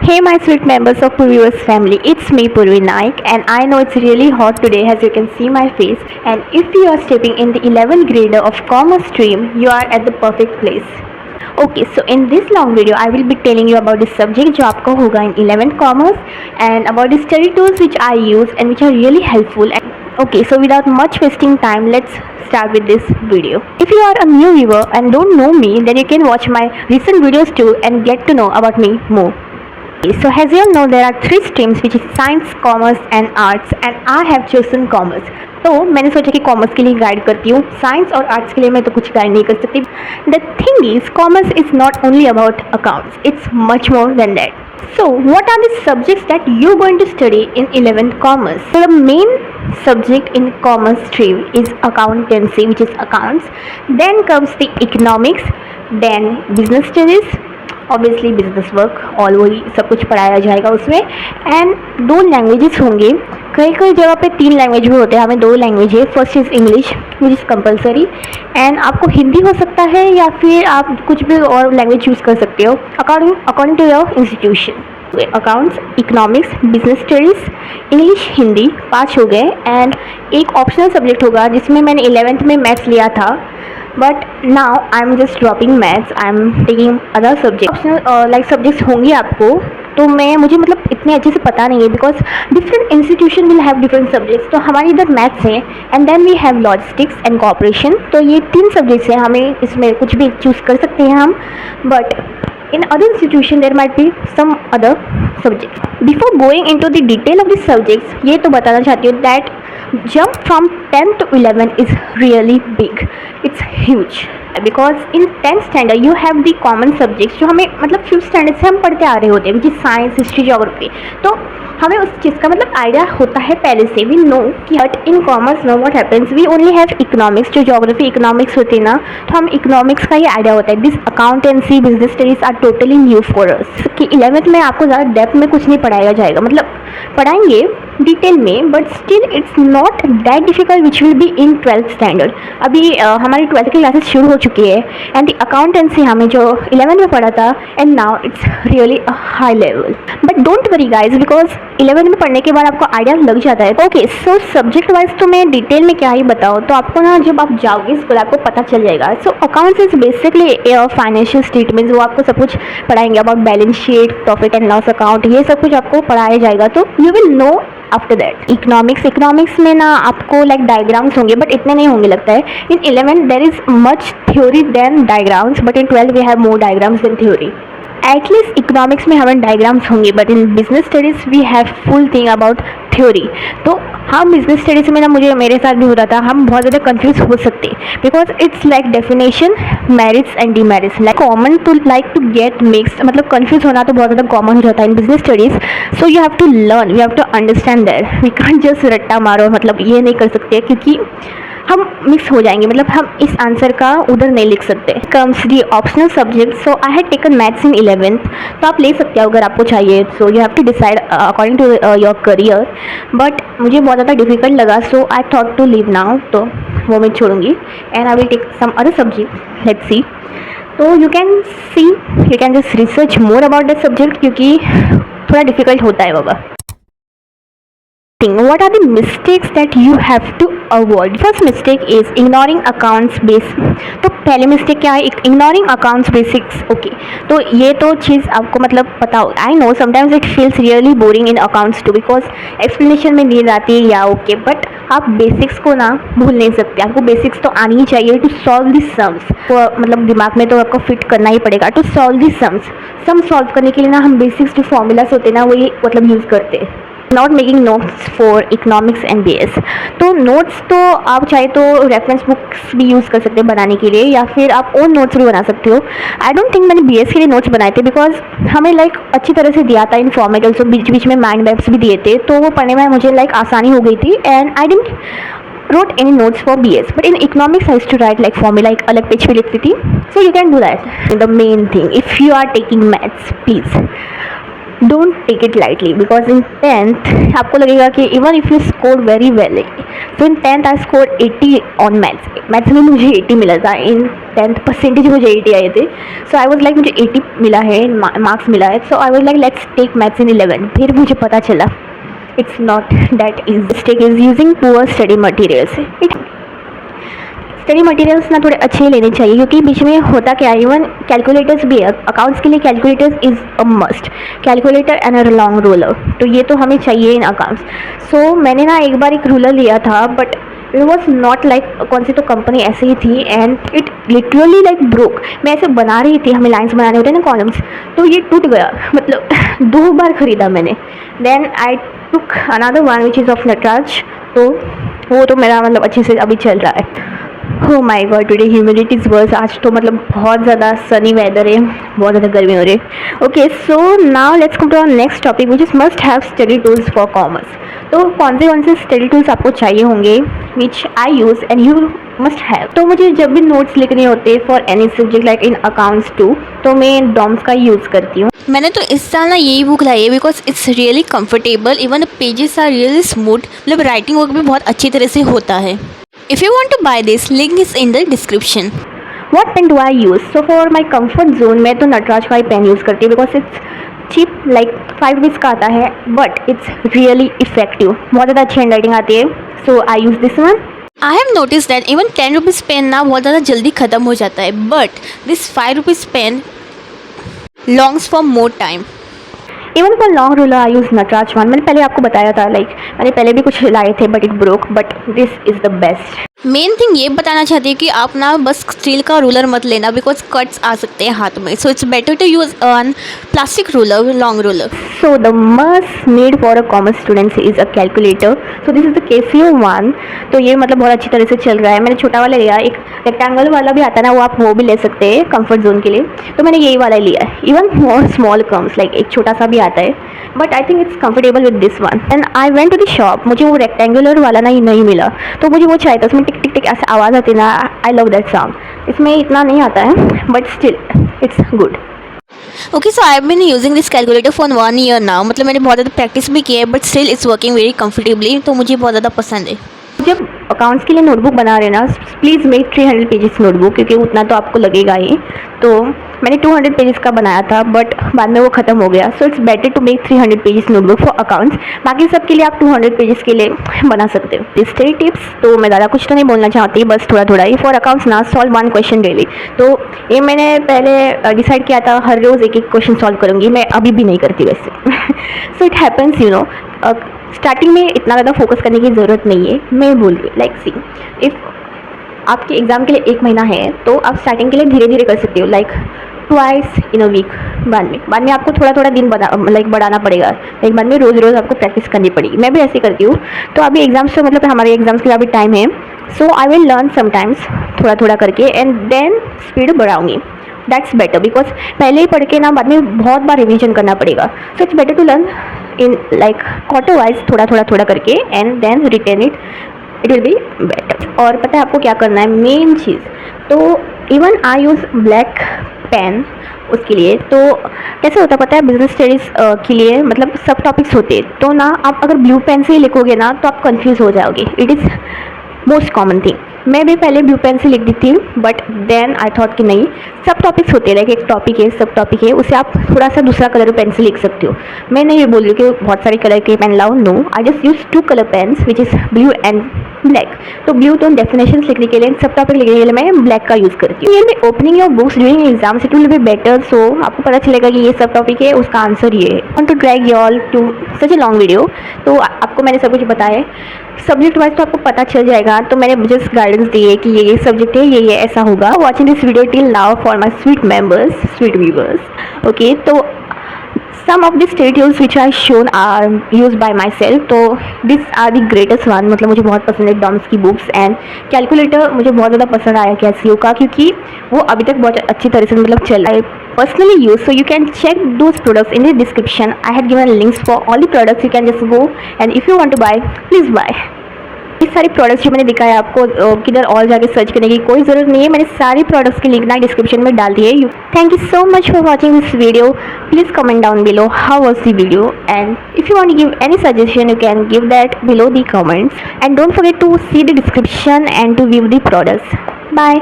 Hey my sweet members of Purviverse family, it's me Purvi Naik and I know it's really hot today as you can see my face, and if you are stepping in the 11th grader of commerce stream, you are at the perfect place. Okay, so in this long video I will be telling you about the subject जो आपका होगा in 11th commerce and about the study tools which I use and which are really helpful. Okay, so without much wasting time, let's start with this video. If you are a new viewer and don't know me, then you can watch my recent videos too and get to know about me more. So as you all know, there are three streams which is science, commerce and arts, and I have chosen commerce. तो मैंने सोचा कि commerce के लिए guide करती हूँ, science और arts के लिए मैं तो कुछ गाइड नहीं कर सकती. The thing is commerce is not only about accounts, it's much more than that. So what are the subjects that you're going to study in 11th commerce? So the main subject in commerce stream is accountancy, which is accounts. Then comes the economics, then business studies, obviously business work, all वही सब कुछ पढ़ाया जाएगा उसमें. And दो languages होंगे, कई कई जगह पे तीन लैंग्वेज भी होते हैं, हमें दो लैंग्वेज है. First is English which is compulsory, and आपको हिंदी हो सकता है या फिर आप कुछ भी और लैंग्वेज चूज़ कर सकते हो according to your institution. Accounts, economics, business studies, English, Hindi 5 हो गए. एंड एक ऑप्शनल सब्जेक्ट होगा जिसमें मैंने 11th में मैथ्स लिया था, but now I am just dropping maths, I am taking other subject. Optional like subjects होंगे आपको, तो मैं मुझे मतलब इतने अच्छे से पता नहीं है because different institution will have different subjects. तो हमारी इधर मैथ्स है and then we have logistics and cooperation. तो ये 3 सब्जेक्ट्स हैं, हमें इसमें कुछ भी चूज़ कर सकते हैं हम, but in other institution there might be some other subjects. Before going into the detail of the subjects, ये तो बताना चाहती हूँ that jump from 10th to 11th is really big. It's huge because in 10th standard you have the common subjects जो हमें मतलब 5th standard से हम पढ़ते आ रहे होते हैं, which is science, history, geography. तो हमें उस चीज़ का मतलब आइडिया होता है पहले से. वी नो कि but in commerce no what happens, we only have economics. जो ज्योग्राफी इकोनॉमिक्स होती है ना, तो हम इकोनॉमिक्स का ही आइडिया होता है. This accountancy, business studies are totally new for us. कि 11th में आपको ज़्यादा डेप्थ में कुछ नहीं पढ़ाया जाएगा, मतलब पढ़ाएंगे डिटेल में, but still it's not that difficult which will be in 12th standard. अभी हमारी 12th की क्लासेस शुरू हो चुकी है एंड द अकाउंटेंसी हमें जो 11th में पढ़ा था, and now it's really a high level. But don't worry guys, because 11th में पढ़ने के बाद आपको आइडिया लग जाता है. ओके, सो सब्जेक्ट वाइज तो मैं डिटेल में क्या ही बताऊँ, तो आपको ना जब आप जाओगे स्कूल आपको पता चल जाएगा. So accounts is basically financial statements, वो आपको सब कुछ पढ़ाएंगे about balance sheet, profit and loss account, ये सब कुछ आपको पढ़ाया जाएगा. तो you will know after that. Economics में ना आपको लाइक डायग्राम्स होंगे, बट इतने नहीं होंगे लगता है. In 11th there is much theory than diagrams, but in 12th we have more diagrams than theory. At least economics में हमें डायग्राम्स होंगे, but in business studies we have full thing about theory. तो हम बिजनेस स्टडीज़ में ना, मेरे साथ भी होता था, हम बहुत ज़्यादा कंफ्यूज हो सकते because it's like definition, merits and demerits, like common to get mixed. मतलब कंफ्यूज होना तो बहुत ज़्यादा कॉमन हो जाता है in business studies. So you have to learn, you have to understand that. We can't just रट्टा मारो, मतलब ये नहीं कर सकते क्योंकि हम मिक्स हो जाएंगे, मतलब हम इस आंसर का उधर नहीं लिख सकते. Comes the optional subject. So I had taken maths in 11th, तो आप ले सकते हो अगर आपको चाहिए. So you have to decide according to your career, but मुझे बहुत ज़्यादा डिफिकल्ट लगा, so I thought to leave now. तो वो मैं छोड़ूंगी and I will take some other subject. Let's see. तो you can just research more about that subject, क्योंकि थोड़ा डिफिकल्ट होता है बाबा. What are the mistakes that you have to avoid? First mistake is ignoring accounts base. तो पहली mistake क्या है? ignoring accounts basics. Okay, तो ये तो चीज़ आपको मतलब पता हो. I know sometimes it feels really boring in accounts too, because explanation में नींद आती है या ओके, बट आप बेसिक्स को ना भूल नहीं सकते. आपको बेसिक्स तो आनी ही चाहिए टू सॉल्व दी सम्स. तो मतलब दिमाग में तो आपको फिट करना ही पड़ेगा to solve the sums. Sum solve करने के लिए ना हम बेसिक्स जो फॉर्मूलाज होते हैं ना, वही मतलब यूज़ करते हैं. Not making notes for economics and BS. तो नोट्स तो आप चाहे तो रेफरेंस बुक्स भी यूज़ कर सकते हैं बनाने के लिए, या फिर आप ओन नोट्स भी बना सकते हो. आई डोंट थिंक मैंने BS के लिए नोट्स बनाए थे, बिकॉज हमें लाइक अच्छी तरह से दिया था इन फॉर्मेट, ऑल्सो बीच बीच में माइंड मैप्स भी दिए थे, तो वो पढ़ने में मुझे लाइक आसानी हो गई थी. And I didn't wrote any notes for BS, but in economics I used to write like formula, एक अलग पेज पे लिखती थी. So you can do that. The main thing, if you are taking maths, please don't take it lightly because in tenth आपको लगेगा कि even if you score very well, तो in tenth I score 80 on maths में मुझे 80 मिला था in tenth, percentage मुझे 80 आए थे। सो आई वॉज लाइक मुझे 80 मिला है, मार्क्स मिला है। So I was like let's take maths in 11। फिर मुझे पता चला it's not that is, mistake is using poor study materials. Study materials ना थोड़े अच्छे लेने चाहिए, क्योंकि बीच में होता क्या है, इवन कैलकुलेटर्स भी है, अकाउंट्स के लिए calculators is a must, calculator and a long ruler, तो ये तो हमें चाहिए इन अकाउंट्स। सो मैंने ना एक बार एक रूलर लिया था, but it was not like कौन सी तो कंपनी ऐसे ही थी and it literally like broke. मैं ऐसे बना रही थी, हमें लाइन्स बनाने होते हैं ना कॉलम्स, तो ये टूट गया, मतलब 2 बार ख़रीदा मैंने। Then I took another one which is of Nataraj, तो वो तो मेरा मतलब अच्छे से अभी चल रहा है। Oh my god, today humidity is worse. आज तो मतलब बहुत ज़्यादा सनी वेदर है, बहुत ज़्यादा गर्मी हो रही है। Okay, so now let's come to our next topic which is must have study tools for commerce. तो कौन से स्टडी टूल्स आपको चाहिए होंगे which I use and you must have. तो मुझे जब भी नोट्स लिखने होते for any subject like in accounts too, तो मैं डॉम्स का यूज़ करती हूँ। मैंने तो इस साल ना यही बुक लाई है because it's really comfortable, even the pages are really smooth, मतलब राइटिंग वर्क भी बहुत अच्छी तरह से होता है। If you want to buy this, link is in the description. What pen do I use? So for my comfort zone, मैं तो नटराज का ही पेन यूज़ करती हूँ because it's cheap, like 5 rupees का आता है, बट इट्स रियली इफेक्टिव, बहुत ज़्यादा अच्छी हैंड राइटिंग आती है। So I use this one. I have noticed that even 10 rupees pen ना बहुत ज़्यादा जल्दी ख़त्म हो जाता है, but this 5 rupees pen longs for more time. Even for long ruler I use Nataraj one. मैंने पहले आपको बताया था, लाइक मैंने पहले भी कुछ लाए थे but it broke, but this is the best. Main thing ये बताना चाहती है कि आप ना बस स्टील का रूलर मत लेना बिकॉज कट्स आ सकते हैं हाथ में, so it's better to use on plastic ruler, long ruler. So the must need for a commerce students is a calculator. So this is the Casio one. तो ये मतलब बहुत अच्छी तरह से चल रहा है। मैंने छोटा वाला लिया, एक रेक्टेंगल वाला भी आता है ना, वो आप वो भी ले सकते हैं कंफर्ट जोन के लिए, तो मैंने यही वाला लिया है। Even more small comes, like एक छोटा सा भी आता है, but I think it's comfortable with this one. And I went to the shop, मुझे वो रेक्टेंगुलर वाला नहीं मिला, तो मुझे वो चाहिए था, उसमें टिक टिक टिक ऐसे आवाज़ आती है ना, आई लव दैट साउंड। इसमें इतना नहीं आता है but still it's good. Okay, so I have been using this calculator for 1 year now, मतलब मैंने बहुत ज़्यादा प्रैक्टिस भी की है, but still it's working very comfortably, तो मुझे बहुत ज़्यादा पसंद है। जब अकाउंट्स के लिए नोटबुक बना रहे ना, प्लीज़ मेक 300 पेजेस नोटबुक, क्योंकि उतना तो आपको लगेगा ही। तो मैंने 200 पेजेस का बनाया था, बट बाद में वो ख़त्म हो गया। So it's better to make 300 pages notebook for accounts. बाकी सब के लिए आप 200 पेजेस के लिए बना सकते हो। दिस 3 टिप्स, तो मैं ज़्यादा कुछ तो नहीं बोलना चाहती, बस थोड़ा ही। फॉर अकाउंट्स ना, सॉल्व 1 क्वेश्चन डेली। तो ये मैंने पहले डिसाइड किया था, हर रोज़ एक क्वेश्चन सॉल्व करूँगी। मैं अभी भी नहीं करती वैसे। So it happens, you know, starting में इतना ज़्यादा फोकस करने की ज़रूरत नहीं है। मैं बोल रही, लाइक सी, इफ़ आपके एग्ज़ाम के लिए 1 महीना है, तो आप स्टार्टिंग के लिए धीरे धीरे कर सकते हो, like twice in a week. बाद में आपको थोड़ा दिन बढ़ाना पड़ेगा, लाइक बाद में रोज़ आपको प्रैक्टिस करनी पड़ेगी। मैं भी ऐसे करती हूँ। तो अभी एग्ज़ाम्स, तो मतलब हमारे एग्ज़ाम्स के लिए अभी टाइम है, so I will learn sometimes थोड़ा करके, एंड देन स्पीड बढ़ाऊँगी। दैट्स बेटर, बिकॉज पहले ही पढ़ के ना बाद में बहुत बार रिविजन करना पड़ेगा। So it's better to learn in like quarter wise, थोड़ा करके, and then retain it will be better. और पता है आपको क्या करना है, मेन चीज़, तो even I use black pen उसके लिए। तो कैसे होता है पता है, बिजनेस स्टडीज़ के लिए मतलब सब टॉपिक्स होते हैं, तो ना आप अगर ब्लू पेन से ही लिखोगे ना, तो आप कंफ्यूज हो जाओगे। It is most common thing. मैं भी पहले ब्लू पेन से लिख दी थी, बट देन आई थॉट कि नहीं, सब टॉपिक्स होते हैं, लाइक एक टॉपिक है, सब टॉपिक है, उसे आप थोड़ा सा दूसरा कलर पेन से लिख सकते हो। मैं नहीं बोल रही कि बहुत सारे कलर के पेन लाओ, no, I just use 2 colour pens which is blue and black. तो ब्लू तो डेफिनेशन लिखने के लिए, सब टॉपिक लिखने के लिए मैं ब्लैक का यूज़ करती हूँ। ये opening your books during exams it will be better, so आपको पता चलेगा कि ये सब टॉपिक है, उसका आंसर ये है। Want to drag you all to such a long video, तो आपको मैंने सब कुछ बताया है, सब्जेक्ट वाइज तो आपको पता चल जाएगा। तो मैंने जस्ट गाइडेंस दी है कि ये सब्जेक्ट है, ये ऐसा होगा। Watching this video till now for my sweet members, sweet viewers. Okay, तो some of the study tools which I shown are used by myself, तो these are the greatest one। मतलब मुझे बहुत पसंद है डॉम्स की बुक्स, एंड कैलकुलेटर मुझे बहुत ज़्यादा पसंद आया कैसियो का, क्योंकि वो अभी तक बहुत अच्छी तरह से मतलब चल रहा है, personally use, so you can check those products in the description. I had given links for all the products, you can just go, and if you want to buy, please buy. ये सारे products जो मैंने दिखाया आपको किधर और जाके search करने की कोई ज़रूरत नहीं है, मैंने सारी प्रोडक्ट्स की लिंक ना डिस्क्रिप्शन में डाल दी है। Thank you so much for watching this video. Please comment down below how was the video, and if you want to give any suggestion you can give that below the comments, and don't forget to see the description and to view the products. Bye.